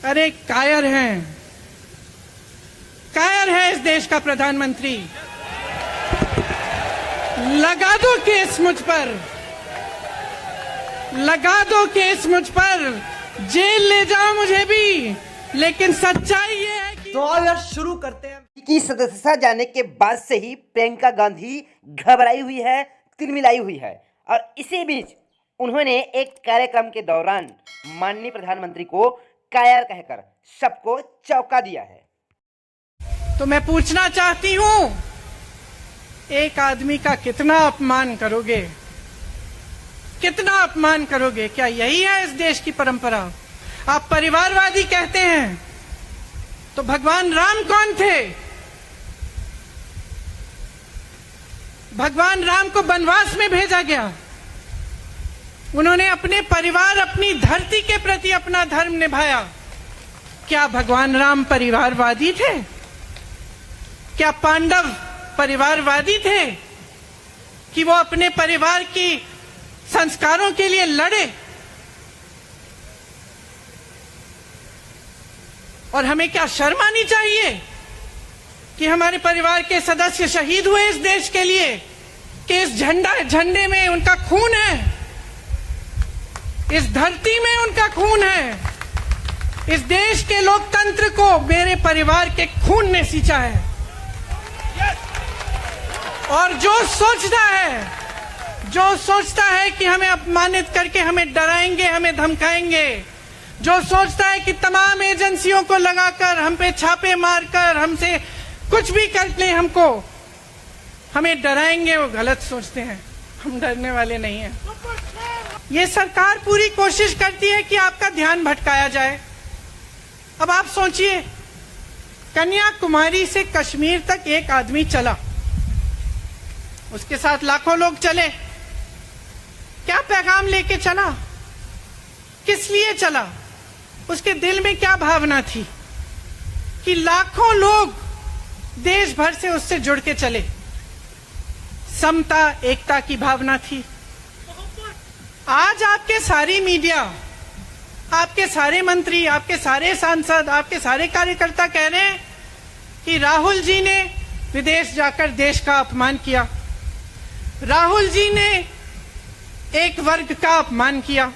अरे कायर है इस देश का प्रधानमंत्री। लगा दो केस मुझ पर, लगा दो केस मुझ पर, जेल ले जाओ मुझे भी, लेकिन सच्चाई ये है कि तो अब शुरू करते हैं कि सदस्यता जाने के बाद से ही प्रियंका गांधी घबराई हुई है, तिलमिलाई हुई है। और इसी बीच उन्होंने एक कार्यक्रम के दौरान माननीय प्रधानमंत्री को कायर कहकर सबको चौंका दिया है। तो मैं पूछना चाहती हूं, एक आदमी का कितना अपमान करोगे, कितना अपमान करोगे? क्या यही है इस देश की परंपरा? आप परिवारवादी कहते हैं, तो भगवान राम कौन थे? भगवान राम को वनवास में भेजा गया, उन्होंने अपने परिवार, अपनी धरती के प्रति अपना धर्म निभाया। क्या भगवान राम परिवारवादी थे? क्या पांडव परिवारवादी थे कि वो अपने परिवार की संस्कारों के लिए लड़े? और हमें क्या शर्म आनी चाहिए कि हमारे परिवार के सदस्य शहीद हुए इस देश के लिए, कि इस झंडे में उनका खून है, इस धरती में उनका खून है, इस देश के लोकतंत्र को मेरे परिवार के खून ने सींचा है। और जो सोचता है कि हमें अपमानित करके हमें डराएंगे, हमें धमकाएंगे, जो सोचता है कि तमाम एजेंसियों को लगाकर हम पे छापे मारकर हमसे कुछ भी कर ले, हमको हमें डराएंगे, वो गलत सोचते हैं। हम डरने वाले नहीं हैं। ये सरकार पूरी कोशिश करती है कि आपका ध्यान भटकाया जाए। अब आप सोचिए, कन्याकुमारी से कश्मीर तक एक आदमी चला, उसके साथ लाखों लोग चले। क्या पैगाम लेके चला? किस लिए चला? उसके दिल में क्या भावना थी कि लाखों लोग देश भर से उससे जुड़ के चले? समता, एकता की भावना थी। आज आपके सारी मीडिया, आपके सारे मंत्री, आपके सारे सांसद, आपके सारे कार्यकर्ता कह रहे हैं कि राहुल जी ने विदेश जाकर देश का अपमान किया, राहुल जी ने एक वर्ग का अपमान किया।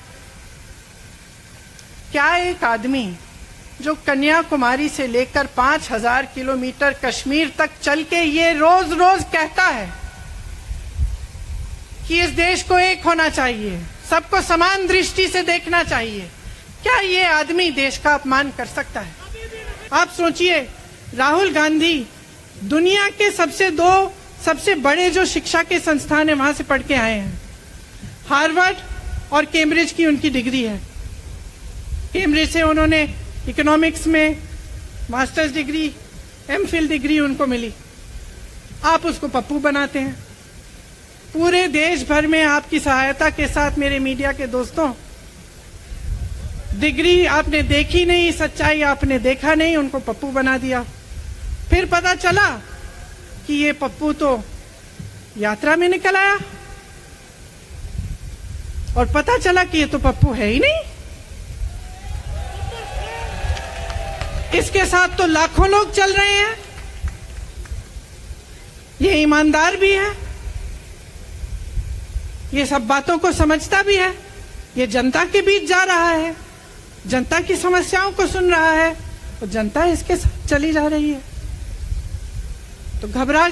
क्या एक आदमी जो कन्याकुमारी से लेकर 5000 किलोमीटर कश्मीर तक चल के ये रोज रोज कहता है कि इस देश को एक होना चाहिए, सबको समान दृष्टि से देखना चाहिए, क्या ये आदमी देश का अपमान कर सकता है? आप सोचिए, राहुल गांधी दुनिया के सबसे बड़े जो शिक्षा के संस्थान है वहां से पढ़ के आए हैं। हार्वर्ड और कैम्ब्रिज की उनकी डिग्री है। कैम्ब्रिज से उन्होंने इकोनॉमिक्स में मास्टर्स डिग्री, एमफिल डिग्री उनको मिली। आप उसको पप्पू बनाते हैं। पूरे देश भर में आपकी सहायता के साथ मेरे मीडिया के दोस्तों, डिग्री आपने देखी नहीं, सच्चाई आपने देखा नहीं, उनको पप्पू बना दिया। फिर पता चला कि ये पप्पू तो यात्रा में निकल आया, और पता चला कि ये तो पप्पू है ही नहीं। इसके साथ तो लाखों लोग चल रहे हैं। ये ईमानदार भी है, ये सब बातों को समझता भी है, ये जनता के बीच जा रहा है, जनता की समस्याओं को सुन रहा है, और जनता इसके साथ चली जा रही है। तो घबरा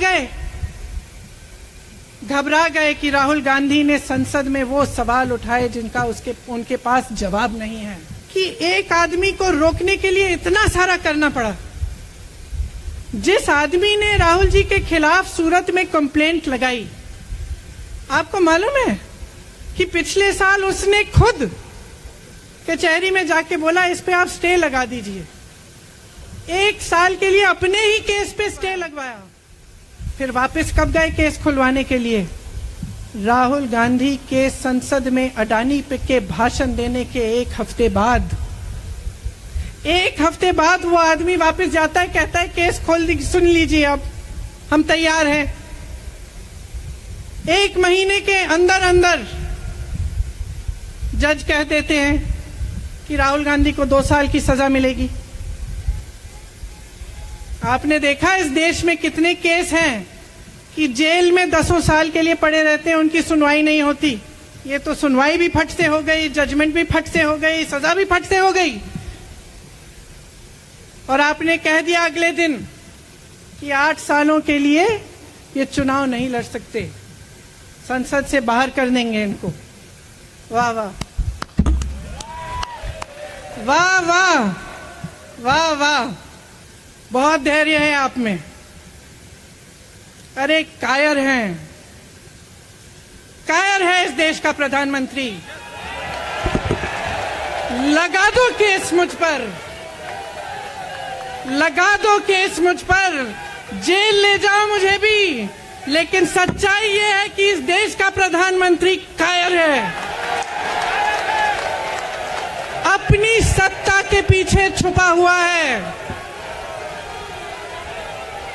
गए कि राहुल गांधी ने संसद में वो सवाल उठाए जिनका उनके पास जवाब नहीं है। कि एक आदमी को रोकने के लिए इतना सारा करना पड़ा। जिस आदमी ने राहुल जी के खिलाफ सूरत में कंप्लेंट लगाई, आपको मालूम है कि पिछले साल उसने खुद कचहरी में जाके बोला इस पे आप स्टे लगा दीजिए। 1 साल के लिए अपने ही केस पे स्टे लगवाया। फिर वापस कब गए केस खुलवाने के लिए? राहुल गांधी के संसद में अडानी के भाषण देने के 1 हफ्ते बाद। 1 हफ्ते बाद वो आदमी वापस जाता है, कहता है केस खोल दी, सुन लीजिए, अब हम तैयार हैं। 1 महीने के अंदर अंदर जज कह देते हैं कि राहुल गांधी को 2 साल की सजा मिलेगी। आपने देखा इस देश में कितने केस हैं कि जेल में 10 साल के लिए पड़े रहते हैं, उनकी सुनवाई नहीं होती। ये तो सुनवाई भी फट से हो गई, जजमेंट भी फट से हो गई, सजा भी फट से हो गई। और आपने कह दिया अगले दिन कि 8 सालों के लिए ये चुनाव नहीं लड़ सकते, संसद से बाहर कर देंगे इनको। वाह वाह वाह वाह वाह वाह, बहुत धैर्य है आप में। अरे कायर हैं, कायर है इस देश का प्रधानमंत्री। लगा दो केस मुझ पर, लगा दो केस मुझ पर, जेल ले जाओ मुझे भी, लेकिन सच्चाई ये है कि इस देश का प्रधानमंत्री कायर है, अपनी सत्ता के पीछे छुपा हुआ है,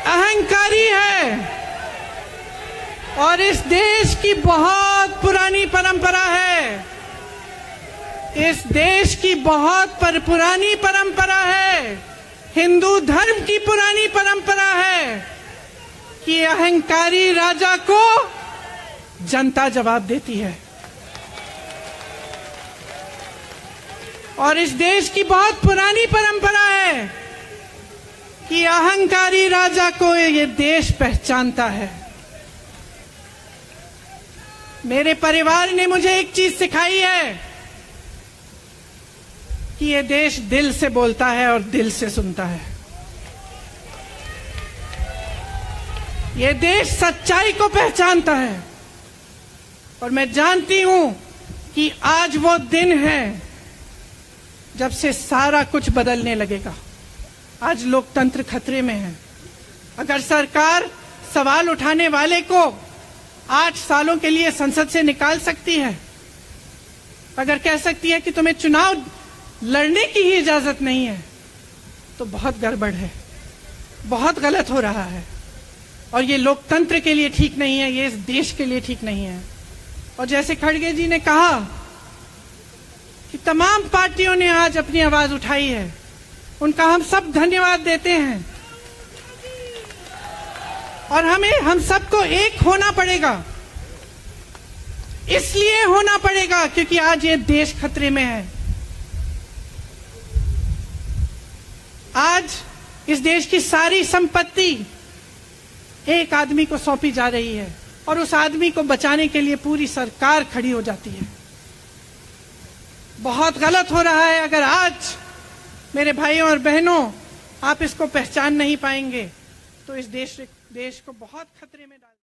अहंकारी है। और इस देश की बहुत पुरानी परंपरा है, इस देश की बहुत पुरानी परंपरा है, हिंदू धर्म की पुरानी परंपरा है कि अहंकारी राजा को जनता जवाब देती है। और इस देश की बहुत पुरानी परंपरा है कि अहंकारी राजा को ये देश पहचानता है। मेरे परिवार ने मुझे एक चीज सिखाई है कि ये देश दिल से बोलता है और दिल से सुनता है। ये देश सच्चाई को पहचानता है। और मैं जानती हूं कि आज वो दिन है जब से सारा कुछ बदलने लगेगा। आज लोकतंत्र खतरे में है। अगर सरकार सवाल उठाने वाले को 8 सालों के लिए संसद से निकाल सकती है, अगर कह सकती है कि तुम्हें चुनाव लड़ने की ही इजाजत नहीं है, तो बहुत गड़बड़ है, बहुत गलत हो रहा है। और ये लोकतंत्र के लिए ठीक नहीं है, ये इस देश के लिए ठीक नहीं है। और जैसे खड़गे जी ने कहा कि तमाम पार्टियों ने आज अपनी आवाज उठाई है, उनका हम सब धन्यवाद देते हैं। और हम सबको एक होना पड़ेगा, इसलिए होना पड़ेगा क्योंकि आज ये देश खतरे में है। आज इस देश की सारी संपत्ति एक आदमी को सौंपी जा रही है और उस आदमी को बचाने के लिए पूरी सरकार खड़ी हो जाती है। बहुत गलत हो रहा है। अगर आज मेरे भाइयों और बहनों आप इसको पहचान नहीं पाएंगे तो इस देश को बहुत खतरे में डाल